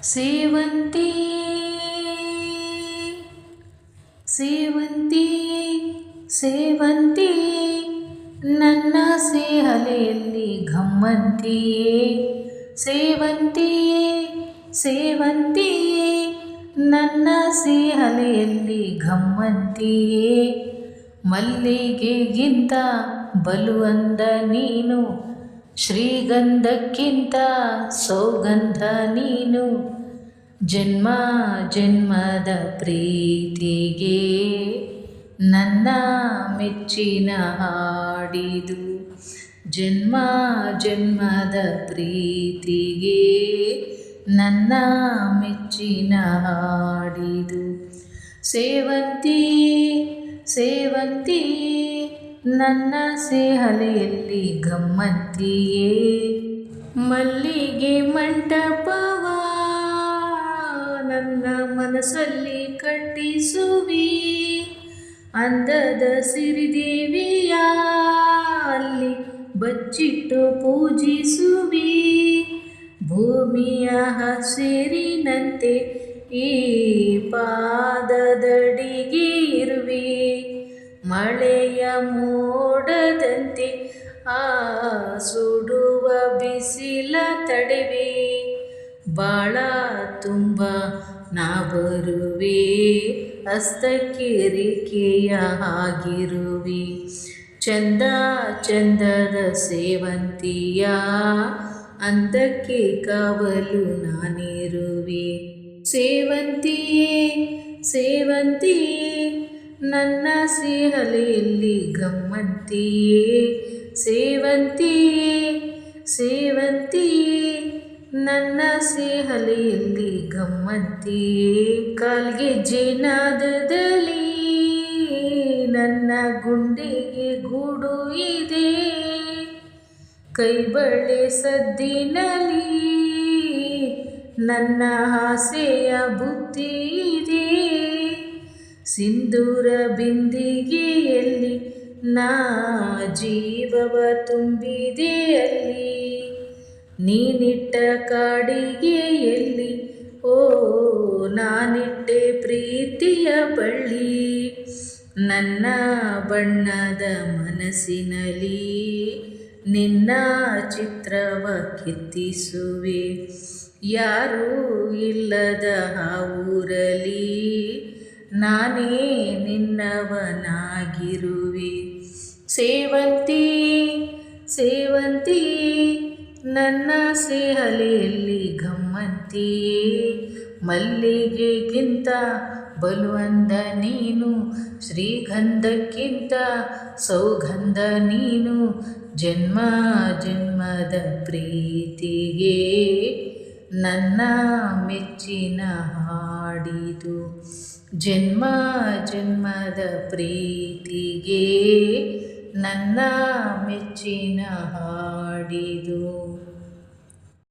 ಸೇವಂತಿ ಸೇವಂತಿ ಸೇವಂತಿ ನನ್ನ ಸೇಹಲೆಯಲ್ಲಿ ಘಮ್ಮಂತಿಯೇ ಸೇವಂತಿಯೇ ಸೇವಂತಿಯೇ ನನ್ನ ಸೇಹಲೆಯಲ್ಲಿ ಘಮ್ಮಂತಿಯೇ ಮಲ್ಲಿಗೆಗಿಂತ ಬಲುವಂದ ನೀನು ಶ್ರೀಗಂಧಕ್ಕಿಂತ ಸೌಗಂಧ ನೀನು ಜನ್ಮ ಜನ್ಮದ ಪ್ರೀತಿಗೆ ನನ್ನ ಮೆಚ್ಚಿನ ಹಾಡಿದು ಜನ್ಮ ಜನ್ಮದ ಪ್ರೀತಿಗೆ ನನ್ನ ಮೆಚ್ಚಿನ ಹಾಡಿದು ಸೇವಂತಿ ಸೇವಂತಿ ನನ್ನ ಸೇಹಲೆಯಲ್ಲಿ ಗಮ್ಮಂತಿಯೇ ಮಲ್ಲಿಗೆ ಮಂಟಪವ ನನ್ನ ಮನಸ್ಸಲ್ಲಿ ಕಟ್ಟಿಸುವಿ ಅಂದದ ಸಿರಿದೇವಿಯ ಅಲ್ಲಿ ಬಚ್ಚಿಟ್ಟು ಪೂಜಿಸುವಿ ಭೂಮಿಯ ಹಸಿರಿನಂತೆ ಈ ಪಾದದಡಿಗೆ ಇರುವೆ ಮಳೆಯ ಮೋಡದಂತೆ ಆ ಸುಡುವ ಬಿಸಿಲ ತಡೆವೆ ಬಾಳ ತುಂಬ ನಾ ಬರುವೆ ಹಸ್ತಕಿರಿಕೆಯ ಆಗಿರುವೆ ಚಂದ ಚಂದದ ಸೇವಂತಿಯ ಅಂದಕ್ಕೆ ಕಾವಲು ನಾನಿರುವೆ ಸೇವಂತಿಯೇ ಸೇವಂತಿಯೇ ನನ್ನ ಸೇಹಲೆಯಲ್ಲಿ ಗಮ್ಮಂತಿಯೇ ಸೇವಂತಿಯೇ ಸೇವಂತಿಯೇ ನನ್ನ ಸೇಹಲೆಯಲ್ಲಿ ಗಮ್ಮಂತಿಯೇ ಕಾಲ್ಗೆಜ್ಜೆ ನಾದದಲ್ಲಿ ನನ್ನ ಗುಂಡಿಗೆ ಗೂಡು ಇದೆ ಕೈಬಳೆ ಸದ್ದಿನಲ್ಲಿ ನನ್ನ ಆಸೆಯ ಬುತ್ತಿ ಇದೆ ಸಿಂಧೂರ ಬಿಂದಿಗೆಯಲ್ಲಿ ನಾ ಜೀವವ ತುಂಬಿದೆ ಅಲ್ಲಿ ನೀನಿಟ್ಟ ಕಾಡಿಗೆಯಲ್ಲಿ ಓ ನಾನಿಟ್ಟೆ ಪ್ರೀತಿಯ ಬಳ್ಳಿ ನನ್ನ ಬಣ್ಣದ ಮನಸ್ಸಿನಲ್ಲಿ ನಿನ್ನ ಚಿತ್ರವ ಕೆತ್ತಿಸುವೆ ಯಾರೂ ಇಲ್ಲದ ಆ ಊರಲ್ಲಿ ನಾನೇ ನಿನ್ನವನಾಗಿರುವೆ ಸೇವಂತಿ ಸೇವಂತಿ ನನ್ನ ಸೇಹಲೆಯಲ್ಲಿ ಗಮ್ಮಂತಿಯೇ ಮಲ್ಲಿಗೆಗಿಂತ ಬಲುವಂದ ನೀನು ಶ್ರೀಗಂಧಕ್ಕಿಂತ ಸೌಗಂಧ ನೀನು ಜನ್ಮ ಜನ್ಮದ ಪ್ರೀತಿಗೆ ನನ್ನ ಮೆಚ್ಚಿನ ಹಾಡಿದು ಜನ್ಮ ಜನ್ಮದ ಪ್ರೀತಿಗೆ ನನ್ನ ಮೆಚ್ಚಿನ ಹಾಡಿದು